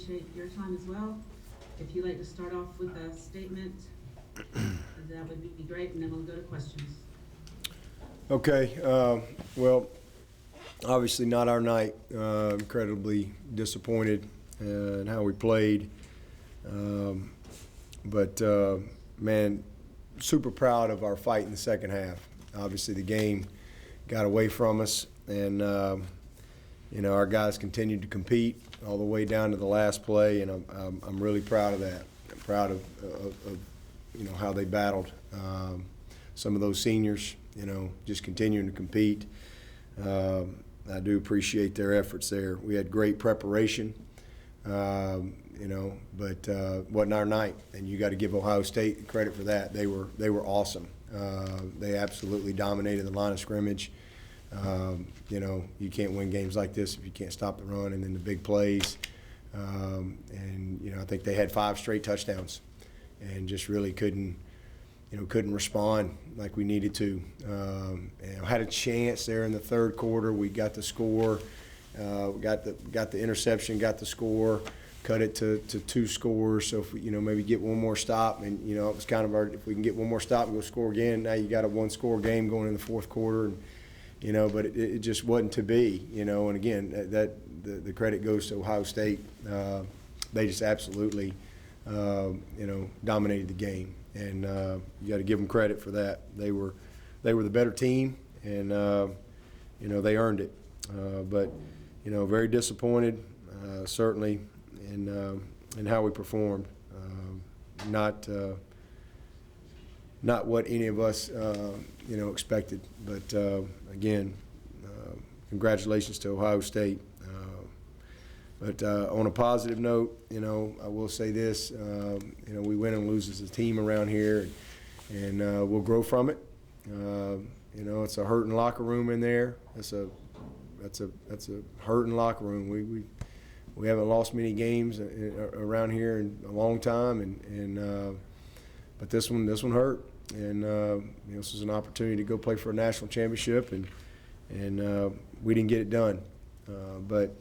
appreciate your time as well. If you'd like to start off with a statement, that would be great, and then we'll go to questions. Okay, well, obviously not our night. Incredibly disappointed in how we played. But man, super proud of our fight in the second half. Obviously the game got away from us, and our guys continued to compete all the way down to the last play, and I'm really proud of that. I'm proud of how they battled. Some of those seniors, just continuing to compete. I do appreciate their efforts there. We had great preparation, but wasn't our night, and you got to give Ohio State credit for that. They were awesome. They absolutely dominated the line of scrimmage. You can't win games like this if you can't stop the run, and then the big plays. I think they had 5 straight touchdowns, and just really couldn't respond like we needed to. Had a chance there in the third quarter. We got the score, we got the interception, got the score, cut it to 2 scores. So if we, maybe get one more stop, and it was kind of if we can get one more stop and go score again. Now you got a 1-score game going in the fourth quarter, and but it just wasn't to be. And again, that the credit goes to Ohio State. They just absolutely dominated the game. And you got to give them credit for that. They were the better team, and they earned it. But very disappointed, certainly in how we performed. Not what any of us expected. But again, congratulations to Ohio State. But on a positive note, I will say this, we win and lose as a team around here, and we'll grow from it. It's a hurting locker room in there. That's a hurting locker room. We haven't lost many games around here in a long time, but this one hurt, and this was an opportunity to go play for a national championship, and we didn't get it done, but.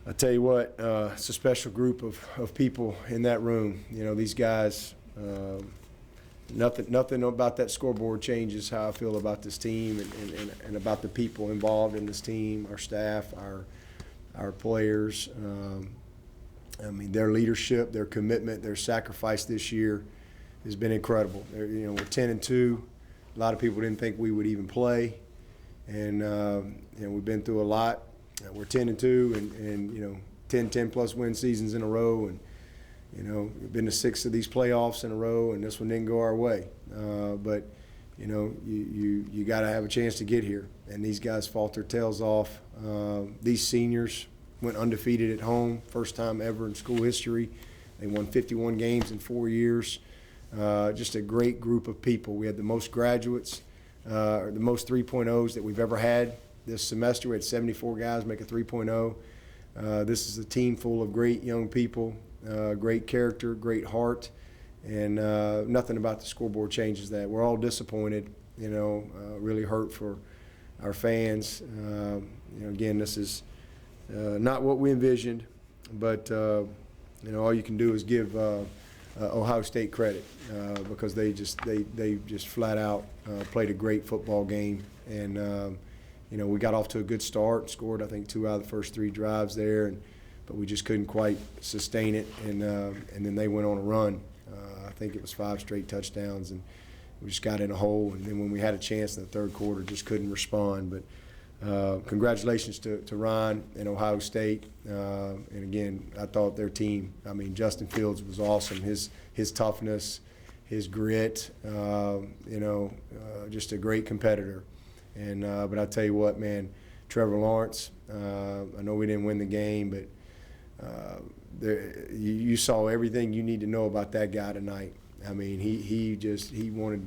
I tell you what, it's a special group of people in that room. These guys, nothing about that scoreboard changes how I feel about this team and about the people involved in this team, our staff, our players. Their leadership, their commitment, their sacrifice this year has been incredible. We're 10-2. A lot of people didn't think we would even play, and we've been through a lot. We're 10-2, and 10+ win seasons in a row, and we've been to 6 of these playoffs in a row, and this one didn't go our way. But you got to have a chance to get here, and these guys fought their tails off. These seniors went undefeated at home, first time ever in school history. They won 51 games in 4 years. Just a great group of people. We had the most graduates, the most 3.0s that we've ever had. This semester we had 74 guys make a 3.0. This is a team full of great young people, great character, great heart, and nothing about the scoreboard changes that. We're all disappointed, really hurt for our fans. Again, this is not what we envisioned, but all you can do is give Ohio State credit because they just flat out played a great football game, and we got off to a good start, scored I think 2 out of the first 3 drives there, but we just couldn't quite sustain it, and then they went on a run. I think it was 5 straight touchdowns, and we just got in a hole, and then when we had a chance in the third quarter, just couldn't respond. But congratulations to Ryan and Ohio State, and again, I thought their team, Justin Fields was awesome. His toughness, his grit, just a great competitor. And but I tell you what, man, Trevor Lawrence. I know we didn't win the game, but you saw everything you need to know about that guy tonight. He wanted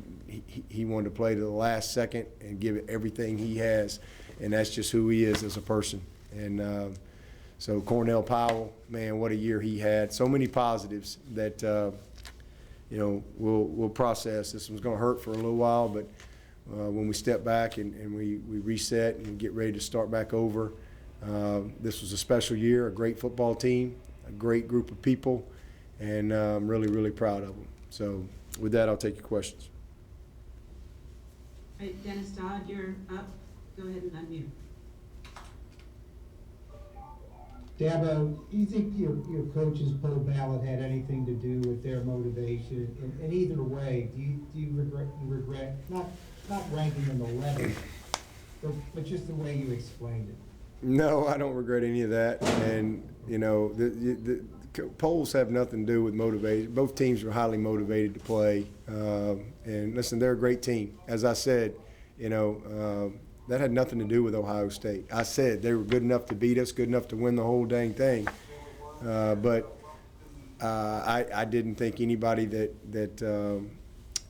to play to the last second and give it everything he has, and that's just who he is as a person. And so Cornell Powell, man, what a year he had. So many positives that we'll process. This one's going to hurt for a little while, but. When we step back and we reset and get ready to start back over. This was a special year, a great football team, a great group of people, and I'm really, really proud of them. So with that, I'll take your questions. All right, Dennis Dodd, you're up. Go ahead and unmute. Dabo, do you think your coach's poll ballot had anything to do with their motivation? And either way, do you regret not ranking them 11th, but just the way you explained it? No, I don't regret any of that. And, you know, the polls have nothing to do with motivation. Both teams were highly motivated to play. And listen, they're a great team. As I said, you know, that had nothing to do with Ohio State. I said they were good enough to beat us, good enough to win the whole dang thing. But I didn't think anybody that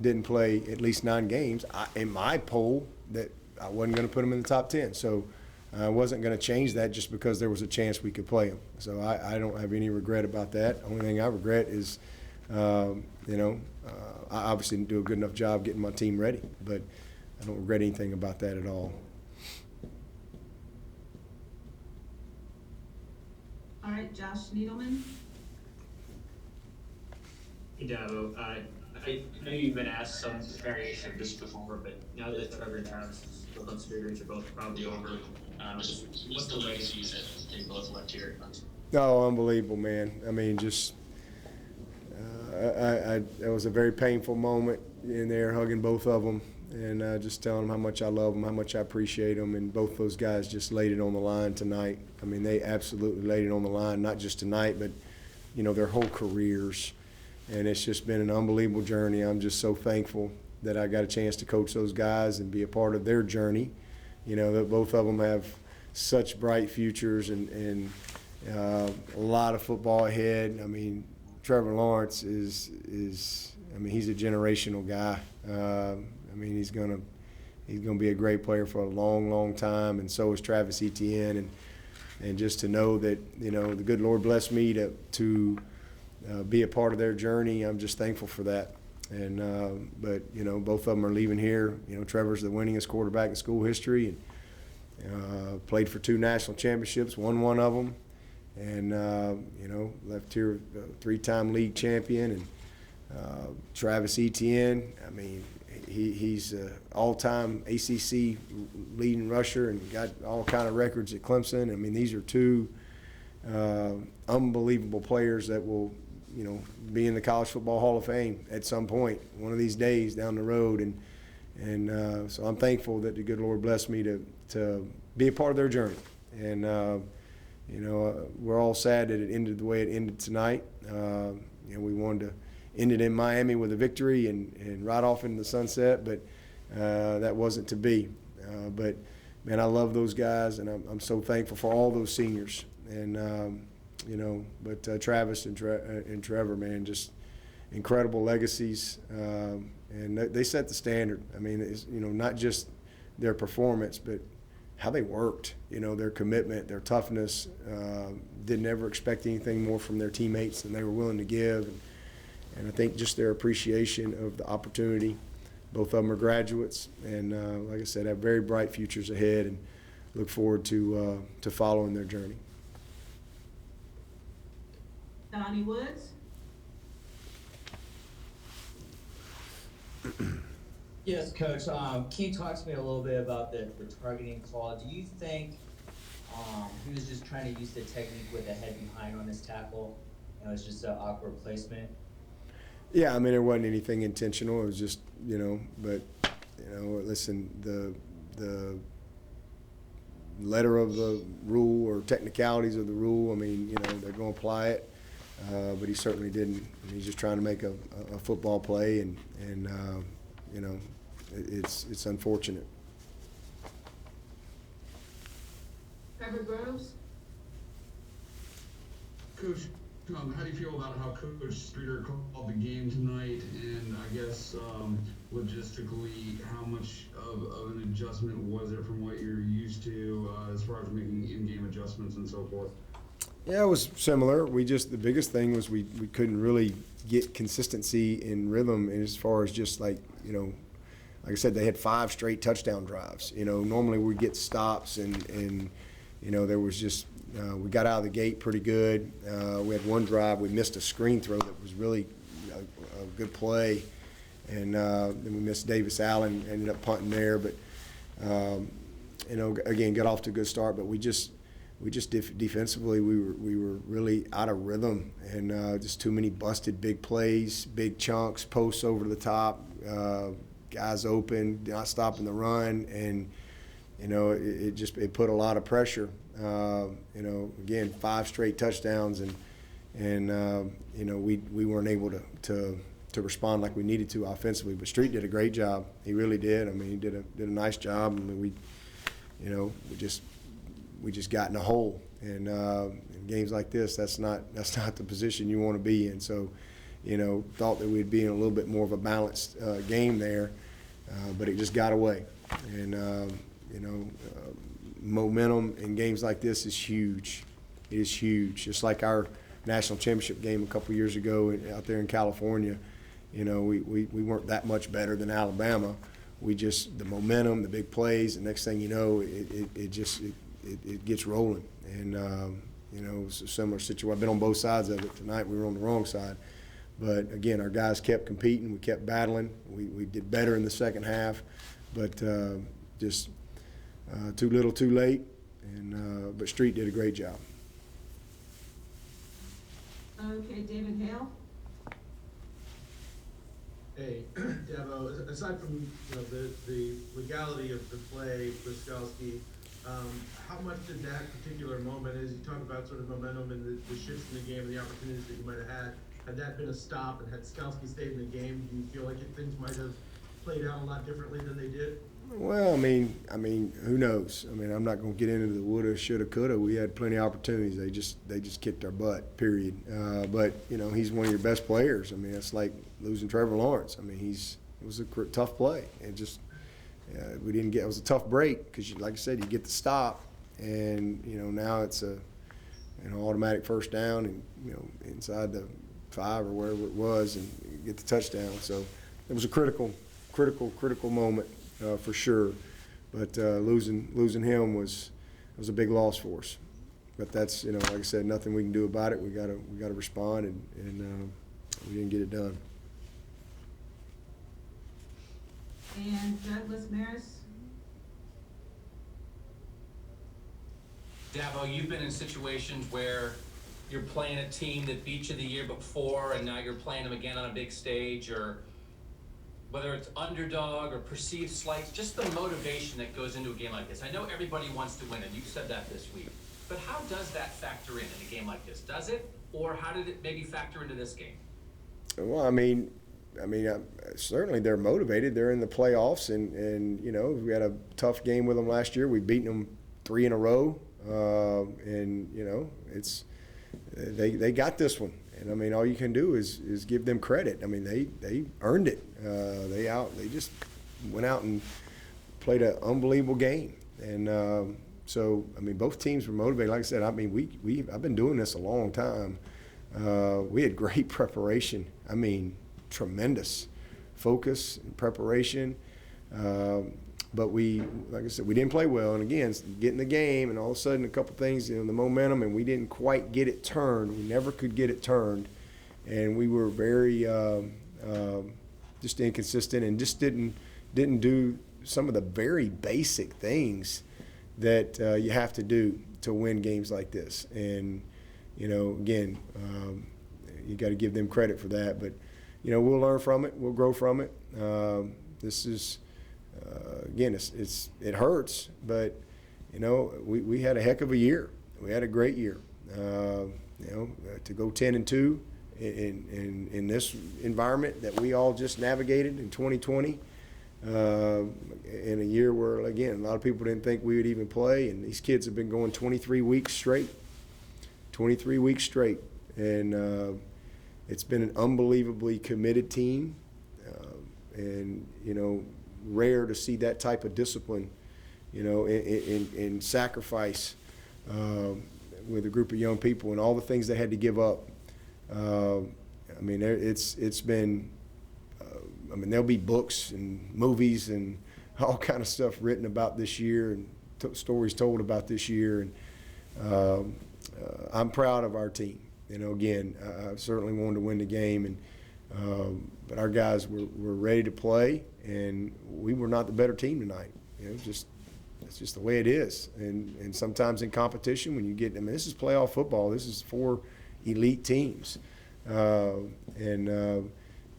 didn't play at least 9 games, in my poll, that I wasn't going to put them in the top 10. So I wasn't going to change that just because there was a chance we could play them. So I don't have any regret about that. The only thing I regret is, you know, I obviously didn't do a good enough job getting my team ready. But I don't regret anything about that at all. All right, Josh Needleman. Hey, Dabo. I know you've been asked some variation of this before, but now that Trevor and Travis' experience are both probably over, what's the legacy that they both left here? No, unbelievable, man. I mean, just it was a very painful moment in there, hugging both of them, and just telling them how much I love them, how much I appreciate them, and both those guys just laid it on the line tonight. I mean, they absolutely laid it on the line, not just tonight, but, you know, their whole careers. And it's just been an unbelievable journey. I'm just so thankful that I got a chance to coach those guys and be a part of their journey. You know, that both of them have such bright futures and a lot of football ahead. I mean, Trevor Lawrence is I mean, he's a generational guy. I mean, he's gonna be a great player for a long, long time, and so is Travis Etienne. And just to know that, you know, the good Lord blessed me to be a part of their journey, I'm just thankful for that. And but, you know, both of them are leaving here. You know, Trevor's the winningest quarterback in school history, and played for 2 national championships, won one of them, and you know, left here a 3-time league champion. And Travis Etienne, I mean, he's an all-time ACC leading rusher and got all kind of records at Clemson. I mean, these are 2 unbelievable players that will, you know, be in the College Football Hall of Fame at some point, one of these days down the road. And so I'm thankful that the good Lord blessed me to be a part of their journey. And, you know, we're all sad that it ended the way it ended tonight. You know, we wanted to end it in Miami with a victory and ride off into the sunset, but that wasn't to be. But, man, I love those guys, and I'm so thankful for all those seniors. And, you know, but Travis and Trevor, man, just incredible legacies. And they set the standard. I mean, it's, you know, not just their performance, but how they worked, you know, their commitment, their toughness. Didn't ever expect anything more from their teammates than they were willing to give. And I think just their appreciation of the opportunity. Both of them are graduates, and like I said, have very bright futures ahead, and look forward to following their journey. Donnie Woods. Yes, Coach. Can you talk to me a little bit about the targeting call? Do you think he was just trying to use the technique with the head behind on his tackle, and it was just an awkward placement? Yeah, I mean, there wasn't anything intentional. It was just, you know, but, you know, listen, the letter of the rule or technicalities of the rule, I mean, you know, they're going to apply it. But he certainly didn't. I mean, he's just trying to make a football play, and you know, it's unfortunate. Trevor Groves. Coach, how do you feel about how Coach Streeter called the game tonight? And I guess logistically, how much of an adjustment was it from what you're used to as far as making in-game adjustments and so forth? Yeah, it was similar. The biggest thing was we couldn't really get consistency in rhythm as far as just like, you know, like I said, they had 5 straight touchdown drives. You know, normally we get stops and you know, there was just We got out of the gate pretty good. We had one drive, we missed a screen throw that was really a good play, and then we missed Davis Allen, ended up punting there. But again, got off to a good start, but we just defensively we were really out of rhythm, and just too many busted big plays, big chunks, posts over the top, guys open, not stopping the run, and it put a lot of pressure. Again, 5 straight touchdowns, and we weren't able to respond like we needed to offensively. But Street did a great job. He really did. I mean, he did a nice job. I mean, we just got in a hole. And in games like this, that's not the position you want to be in. So, thought that we'd be in a little bit more of a balanced game there, but it just got away. And momentum in games like this is huge. It is huge. Just like our national championship game a couple years ago out there in California, we weren't that much better than Alabama. The momentum, the big plays, the next thing you know, it gets rolling. And it was a similar situation. I've been on both sides of it. Tonight we were on the wrong side. But again, our guys kept competing. We kept battling. We did better in the second half, but just too little, too late. And but Street did a great job. Okay, David Hale? Hey, Dabo, aside from the legality of the play, Brzezowski, how much did that particular moment, as you talk about sort of momentum and the shifts in the game and the opportunities that you might have had that been a stop and had Brzezowski stayed in the game, do you feel like things might have played out a lot differently than they did? Well, I mean, who knows? I mean, I'm not going to get into the woulda, shoulda, coulda. We had plenty of opportunities. They just kicked our butt. Period. But he's one of your best players. I mean, it's like losing Trevor Lawrence. I mean, it was a tough play, and just we didn't get. It was a tough break because, like I said, you get the stop, and now it's a automatic first down, and inside the 5 or wherever it was, and you get the touchdown. So it was a critical moment. For sure, but losing him was a big loss for us. But that's like I said, nothing we can do about it. We gotta respond, and we didn't get it done. And Douglas Maris? Dabo, you've been in situations where you're playing a team that beat you the year before, and now you're playing them again on a big stage, or whether it's underdog or perceived slights, just the motivation that goes into a game like this. I know everybody wants to win, and you said that this week, but how does that factor in a game like this? Does it, or how did it maybe factor into this game? Well, I mean, certainly they're motivated. They're in the playoffs, and we had a tough game with them last year. We've beaten them 3 in a row, and they got this one. And I mean, all you can do is give them credit. I mean, they earned it. They just went out and played an unbelievable game. And so I mean, both teams were motivated. Like I said, I mean, I've been doing this a long time. We had great preparation. I mean, tremendous focus and preparation. But like I said, we didn't play well. And again, get in the game, and all of a sudden, a couple things, the momentum, and we didn't quite get it turned. We never could get it turned, and we were very just inconsistent, and just didn't do some of the very basic things that you have to do to win games like this. And again, you got to give them credit for that. But we'll learn from it. We'll grow from it. This is. Again, it hurts, but we had a heck of a year. We had a great year. To go 10-2 in this environment that we all just navigated in 2020, in a year where, again, a lot of people didn't think we would even play, and these kids have been going 23 weeks straight. 23 weeks straight, and it's been an unbelievably committed team, and rare to see that type of discipline, in sacrifice with a group of young people and all the things they had to give up. I mean, it's been. I mean, there'll be books and movies and all kind of stuff written about this year, and stories told about this year, and I'm proud of our team. You know, again, I certainly wanted to win the game, but our guys were ready to play, and we were not the better team tonight. You know, that's just the way it is. And sometimes in competition, when you get, I mean, this is playoff football. This is 4 elite teams, you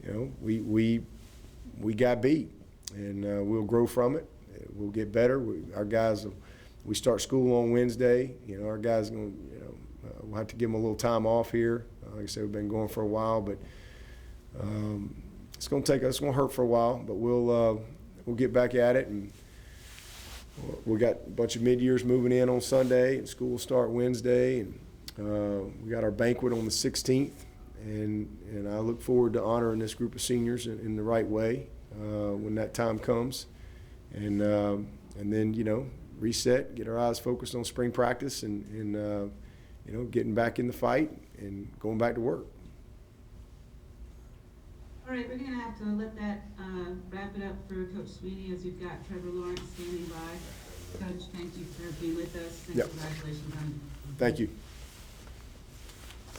know, we got beat, and we'll grow from it. We'll get better. Our guys, we start school on Wednesday. You know, our guys going to, you know, we'll have to give them a little time off here. Like I said, we've been going for a while, but it's going to take us. It's going to hurt for a while, but we'll get back at it. And we got a bunch of mid-years moving in on Sunday, and school will start Wednesday, and we got our banquet on the 16th. And I look forward to honoring this group of seniors in the right way when that time comes. And then, you know, reset, get our eyes focused on spring practice, and you know, getting back in the fight and going back to work. All right, we're gonna have to let that wrap it up for Coach Sweeney, as you've got Trevor Lawrence standing by. Coach, thank you for being with us, and Yep. congratulations on. Thank you.